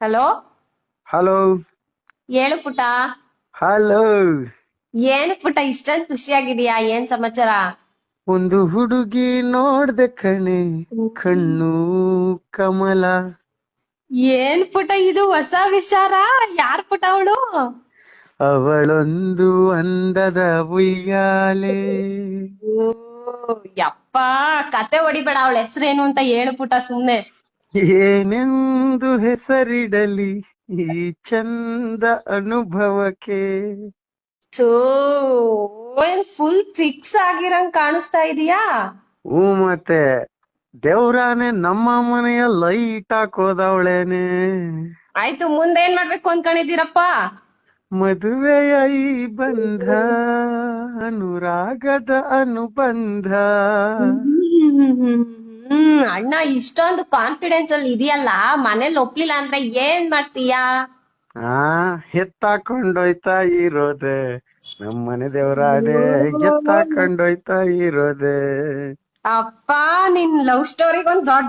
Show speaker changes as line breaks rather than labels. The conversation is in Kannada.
ಹಲೋ.
ಹಲೋ.
ಹೇಳು ಪುಟ.
ಹಲೋ.
ಏನು ಪುಟ ಇಷ್ಟೊಂದು ಖುಷಿಯಾಗಿದೀಯಾ? ಏನ್ ಸಮಾಚಾರ?
ಒಂದು ಹುಡುಗಿ ನೋಡ್ದೆ ಕಣೆ, ಕಣ್ಣು ಕಮಲ.
ಏನ್ ಪುಟ ಇದು ಹೊಸ ವಿಚಾರ? ಯಾರ್ ಪುಟ ಅವಳು?
ಅವಳೊಂದು ಅಂದದ ಉಯ್ಯಾಲೆ.
ಓ ಯಪ್ಪ, ಕತೆ ಹೊಡಿಬೇಡ. ಅವಳ ಹೆಸರೇನು ಅಂತ ಹೇಳು ಪುಟ ಸುಮ್ನೆ.
ಏನೆಂದು ಹೆಸರಿಡಲಿ ಈ ಚಂದ ಅನುಭವಕ್ಕೆ.
ಥೂ, ಏನ್ ಫುಲ್ ಫಿಕ್ಸ್ ಆಗಿರಂಗ್ ಕಾಣಿಸ್ತಾ ಇದೀಯಾ?
ಹೂ ಮತ್ತೆ ದೇವ್ರಾನೆ ನಮ್ಮ ಮನೆಯ ಲೈಟ್ ಹಾಕೋದವಳೇನೆ.
ಆಯ್ತು, ಮುಂದೇನ್ ಮಾಡ್ಬೇಕು ಅನ್ಕೊಂಡಿದ್ದೀರಪ್ಪ?
ಮದುವೆಯ ಈ ಬಂಧ ಅನುರಾಗದ ಅನುಬಂಧ.
ಅಣ್ಣ ಇಷ್ಟೊಂದು ಕಾನ್ಫಿಡೆನ್ಸ್ ಅಲ್ಲಿ ಇದೆಯಲ್ಲ, ಮನೇಲಿ ಒಪ್ಲಿಲ್ಲ ಅಂದ್ರೆ ಏನ್ ಮಾಡ್ತೀಯಾ?
ಆ ಎತ್ತಾಕೊಂಡೋಯ್ತಾ ಇರೋದೆ ನಮ್ಮನೆ ದೇವ್ರಾನೆ, ಎತ್ತಾಕೊಂಡೋಯ್ತಾ ಇರೋದೆ.
ಅಪ್ಪ, ನಿನ್ ಲವ್ ಸ್ಟೋರಿಗೊಂದ್ ದೊಡ್ಡ